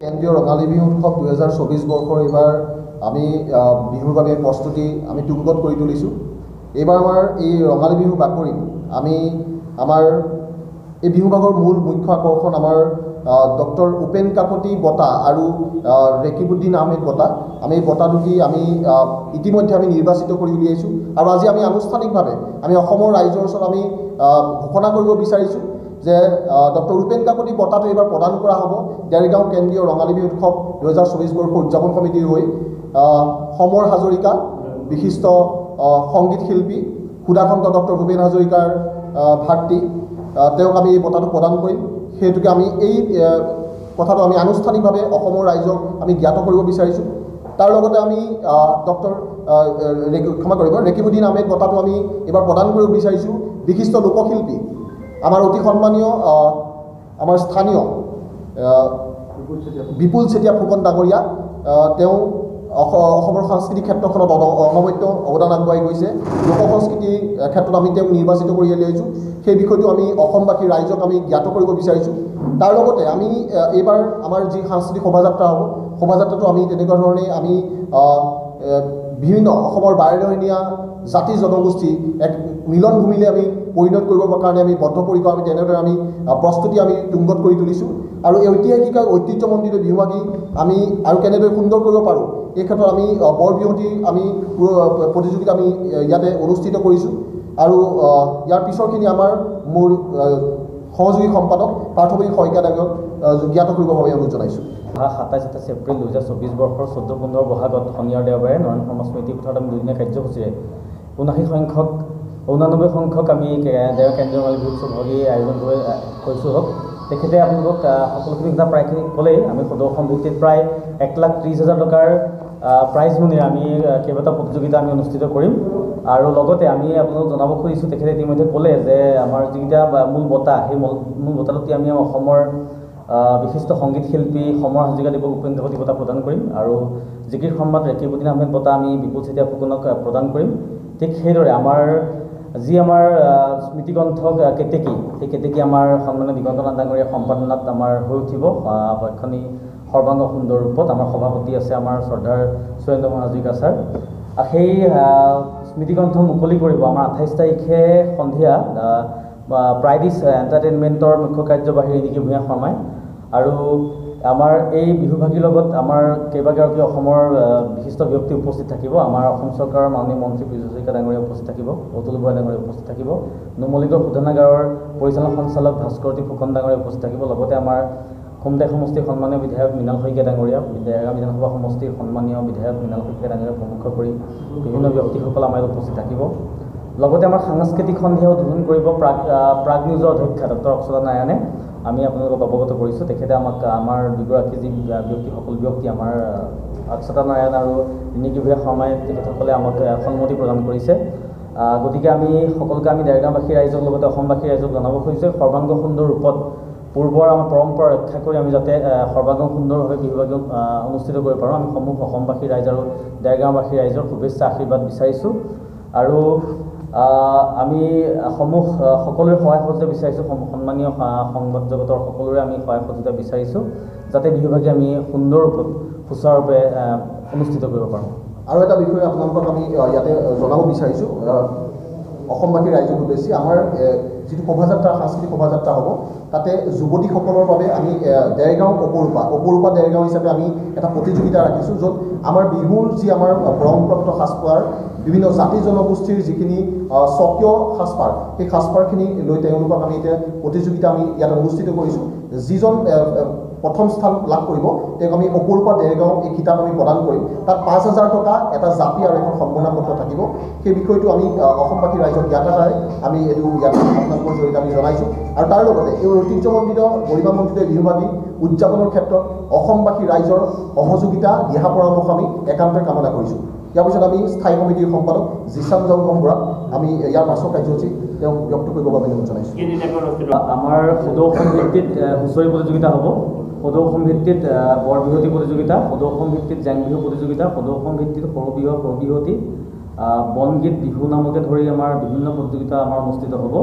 কেন্দ্ৰীয় ৰঙালী বিহু উৎসৱ 2024 বৰ্ষৰ এইবাৰ আমি বিহুৰ বাবে প্ৰস্তুতি আমি তুংগত কৰি তুলিছোঁ। এইবাৰ আমাৰ এই ৰঙালী বিহু বাকৰিত আমি আমাৰ এই বিহু ভাগৰ মূল মুখ্য আকৰ্ষণ আমাৰ ডক্টৰ উপেন কাকতি বঁটা আৰু ৰেকিবুদ্দিন আহমেদ বঁটা। আমি এই বঁটা দুটি আমি ইতিমধ্যে আমি নিৰ্বাচিত কৰি উলিয়াইছোঁ আৰু আজি আমি আনুষ্ঠানিকভাৱে আমি অসমৰ ৰাইজৰ ওচৰত আমি ঘোষণা কৰিব বিচাৰিছোঁ যে ডক্টৰ উপেন কাকতি বঁটাটো এইবাৰ প্ৰদান কৰা হ'ব দেৰগাঁও কেন্দ্ৰীয় ৰঙালী বিহু উৎসৱ 2024 বৰ্ষৰ উদযাপন সমিতিৰ হৈ সমৰ হাজৰিকা বিশিষ্ট সংগীত শিল্পী সুধাকন্ত ডক্টৰ ভূপেন হাজৰিকাৰ ভাতৃ তেওঁক আমি এই বঁটাটো প্ৰদান কৰিম। সেইটোকে আমি এই কথাটো আমি আনুষ্ঠানিকভাৱে অসমৰ ৰাইজক আমি জ্ঞাত কৰিব বিচাৰিছোঁ। তাৰ লগতে আমি ডক্টৰ ক্ষমা কৰিব ৰেকিবুদ্দিন আহমেদ বঁটাটো আমি এইবাৰ প্ৰদান কৰিব বিচাৰিছোঁ বিশিষ্ট লোকশিল্পী আমাৰ অতি সন্মানীয় আমাৰ স্থানীয় বিপুল চেতিয়া ফুকন ডাঙৰীয়া। তেওঁ অসমৰ সাংস্কৃতিক ক্ষেত্ৰখনত অনবদ্য অৱদান আগবঢ়াই গৈছে। লোক সংস্কৃতিৰ ক্ষেত্ৰত আমি তেওঁক নিৰ্বাচিত কৰি উলিয়াইছোঁ। সেই বিষয়টো আমি অসমবাসী ৰাইজক আমি জ্ঞাত কৰিব বিচাৰিছোঁ। তাৰ লগতে আমি এইবাৰ আমাৰ যি সাংস্কৃতিক শোভাযাত্ৰা হ'ব শোভাযাত্ৰাটো আমি তেনেকুৱা ধৰণে আমি বিভিন্ন অসমৰ বাৰেৰহণীয়া জাতি জনগোষ্ঠী এক মিলনভূমিলৈ আমি পৰিণত কৰিবৰ কাৰণে আমি বদ্ধপৰিকৰ আমি তেনেদৰে আমি প্ৰস্তুতি আমি তুংগত কৰি তুলিছোঁ। আৰু এই ঐতিহাসিক ঐতিহ্যমণ্ডিত বিহুভাগী আমি আৰু কেনেদৰে সুন্দৰ কৰিব পাৰোঁ এই ক্ষেত্ৰত আমি বৰ বিহুৱতী আমি প্ৰতিযোগিতা আমি ইয়াতে অনুষ্ঠিত কৰিছোঁ। আৰু ইয়াৰ পিছৰখিনি আমাৰ মোৰ সহযোগী সম্পাদক পাৰ্থৱী শইকীয়া ডাঙৰীয়াক জ্ঞাত কৰিবৰ বাবে অনুৰোধ জনাইছোঁ। 27 এপ্ৰিল 2024 বৰ্ষৰ 14-15 বহাগত শনিবাৰ দেওবাৰে নয়ন শৰ্মা স্মৃতি পথাৰত আমি দুদিনীয়া কাৰ্যসূচীৰে 89 সংখ্যক আমি কেন্দ্ৰীয় ৰঙালী বিহু উৎসৱভাগী আয়োজন কৰিছোঁ। তেখেতে আপোনালোকক সকলোখিনি কথা প্ৰায়খিনি ক'লেই। আমি সদৌ ভিত্তিত প্ৰায় 1,30,000 টকাৰ প্ৰাইজ মনিৰে আমি কেইবাটাও প্ৰতিযোগিতা আমি অনুষ্ঠিত কৰিম। আৰু লগতে আমি আপোনালোকক জনাব খুজিছোঁ তেখেতে ইতিমধ্যে ক'লে যে আমাৰ যিকেইটা মূল বঁটা সেই মূল বঁটাটোতে আমি অসমৰ বিশিষ্ট সংগীত শিল্পী সমৰ হাজৰিকা দেৱক উপেন কাকতি বঁটা প্ৰদান কৰিম আৰু জিকিৰ সন্মান ৰেকিবুদ্দিন আহমেদ বঁটা আমি বিপুল চেতিয়া ফুকনক প্ৰদান কৰিম। ঠিক সেইদৰে আমাৰ স্মৃতিগ্ৰন্থ কেতেকী সেই কেতেকী আমাৰ সন্মানীয় দিগন্ত নাথ ডাঙৰীয়াৰ সম্পাদনাত আমাৰ হৈ উঠিব পক্ষণী সৰ্বাংগ সুন্দৰ ৰূপত। আমাৰ সভাপতি আছে আমাৰ শ্ৰদ্ধাৰ সুৰেন্দ্ৰ হাজৰিকা ছাৰ। সেই স্মৃতিগ্ৰন্থ মুকলি কৰিব আমাৰ 28 তাৰিখে সন্ধিয়া প্ৰাইডিছ এণ্টাৰটেইনমেণ্টৰ মুখ্য কাৰ্যবাহী ৰিণিকী ভূঞা শৰ্মাই। আৰু আমাৰ এই বিহুভাগীৰ লগত আমাৰ কেইবাগৰাকী অসমৰ বিশিষ্ট ব্যক্তি উপস্থিত থাকিব। আমাৰ অসম চৰকাৰৰ মাননীয় মন্ত্ৰী পীযুষ হাজৰিকা ডাঙৰীয়া উপস্থিত থাকিব, অতুল বৰা ডাঙৰীয়া উপস্থিত থাকিব, নুমলীগড় শোধনাগাৰৰ পৰিচালন সঞ্চালক ভাস্কৰজ্যোতি ফুকন ডাঙৰীয়া উপস্থিত থাকিব। লগতে আমাৰ খুমটাই সমষ্টিৰ সন্মানীয় বিধায়ক মৃণাল শইকীয়া ডাঙৰীয়া, দেৰগাঁও বিধানসভা সমষ্টিৰ সন্মানীয় বিধায়ক মৃণাল শইকীয়া ডাঙৰীয়া প্ৰমুখ কৰি বিভিন্ন ব্যক্তিসকল আমাৰ উপস্থিত থাকিব। লগতে আমাৰ সাংস্কৃতিক সন্ধিয়া উদ্বোধন কৰিব প্ৰাগ নিউজৰ অধ্যক্ষা ডক্টৰ অক্ষতা নাৰায়ণে। আমি আপোনালোকক অৱগত কৰিছোঁ তেখেতে আমাৰ দুগৰাকী যি সকলো ব্যক্তি আমাৰ অক্ষতা নাৰায়ণ আৰু ৰিণিকী ভূঞা শৰ্মাই তেখেতসকলে আমাক সন্মতি প্ৰদান কৰিছে। গতিকে আমি সকলোকে আমি দেৰগাঁওবাসী ৰাইজক লগতে অসমবাসী ৰাইজক জনাব খুজিছোঁ সৰ্বাংগ সুন্দৰ ৰূপত পূৰ্বৰ আমাৰ পৰম্পৰা ৰক্ষা কৰি আমি যাতে সৰ্বাংগ সুন্দৰভাৱে বিহুভাগী অনুষ্ঠিত কৰিব পাৰোঁ আমি সমূহ অসমবাসী ৰাইজ আৰু দেৰগাঁওবাসী ৰাইজৰ শুভেচ্ছা আশীৰ্বাদ বিচাৰিছোঁ। আৰু আমি সকলোৰে সহায় সহযোগিতা বিচাৰিছোঁ। সন্মানীয় সংবাদ জগতৰ সকলোৰে আমি সহায় সহযোগিতা বিচাৰিছোঁ যাতে বিহুভাগী আমি সুন্দৰ ৰূপত সুচাৰুৰূপে অনুষ্ঠিত কৰিব পাৰোঁ। আৰু এটা বিষয় আপোনালোকক আমি ইয়াতে জনাব বিচাৰিছোঁ অসমবাসী ৰাইজক উদ্দেশ্যি আমাৰ যিটো শোভাযাত্ৰা সাংস্কৃতিক শোভাযাত্ৰা হ'ব তাতে যুৱতীসকলৰ বাবে আমি দেৰগাঁও অপৰূপা দেৰগাঁও হিচাপে আমি এটা প্ৰতিযোগিতা ৰাখিছোঁ য'ত আমাৰ বিহুৰ যি আমাৰ পৰম্পৰাগত সাজপাৰ বিভিন্ন জাতি জনগোষ্ঠীৰ যিখিনি স্বকীয় সাজপাৰ সেই সাজপাৰখিনি লৈ তেওঁলোকক আমি এতিয়া প্ৰতিযোগিতা আমি ইয়াত অনুষ্ঠিত কৰিছোঁ। যিজন প্ৰথম স্থান লাভ কৰিব তেওঁক আমি অপৰূপা দেৰগাঁও এই কিতাপ আমি প্ৰদান কৰিম। তাত 5,000 টকা এটা জাপি আৰু এখন সম্বৰ্ধনা পত্ৰ থাকিব। সেই বিষয়টো আমি অসমবাসী ৰাইজক জ্ঞাতাৰে আমি এইটো ইয়াত আপোনালোকৰ জৰিয়তে আমি জনাইছোঁ। আৰু তাৰ লগতে এই ঐতিহ্যমণ্ডিত গৰিমামণ্ডিত বিহুভাগী উদযাপনৰ ক্ষেত্ৰত অসমবাসী ৰাইজৰ সহযোগিতা দিহা পৰামৰ্শ আমি একান্তৰে কামনা কৰিছোঁ। ইয়াৰ পিছত আমি স্থায়ী সমিতিৰ সম্পাদক জিচান জংগম বৰাক আমি ইয়াৰ পাছৰ কাৰ্যসূচী তেওঁক ব্যক্ত কৰিবৰ বাবে অনুৰোধ জনাইছোঁ। আমাৰ সদৌ অসম ভিত্তিত হুঁচৰি প্ৰতিযোগিতা হ'ব, সদৌ অসম ভিত্তিত বৰ বিহুৱতী প্ৰতিযোগিতা, সদৌ অসম ভিত্তিত জেং বিহু প্ৰতিযোগিতা, সদৌ অসম ভিত্তিত সৰু বিহুৱতী বনগীত বিহু নামকে ধৰি আমাৰ বিভিন্ন প্ৰতিযোগিতা আমাৰ অনুষ্ঠিত হ'ব।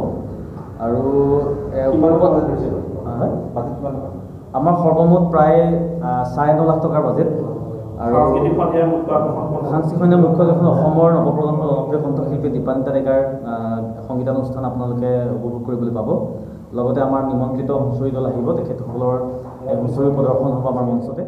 আৰু আমাৰ সৰ্বমুঠ প্ৰায় 9.5 লাখ টকাৰ বাজেট আৰু সাংস্কৃতিক সন্ধিয়াৰ মুখ্য আকৰ্ষণ সাংস্কৃতিক সন্ধিয়াৰ মুখ্য আকৰ্ষণ অসমৰ নৱপ্ৰজন্মৰ জনপ্ৰিয় কণ্ঠশিল্পী দীপান্বিতা ডেকাৰ সংগীতানুষ্ঠান আপোনালোকে উপভোগ কৰিবলৈ পাব। লগতে আমাৰ নিমন্ত্ৰিত হুঁচৰি দল আহিব, তেখেতসকলৰ হুঁচৰি প্ৰদৰ্শন হ'ব আমাৰ মঞ্চতে।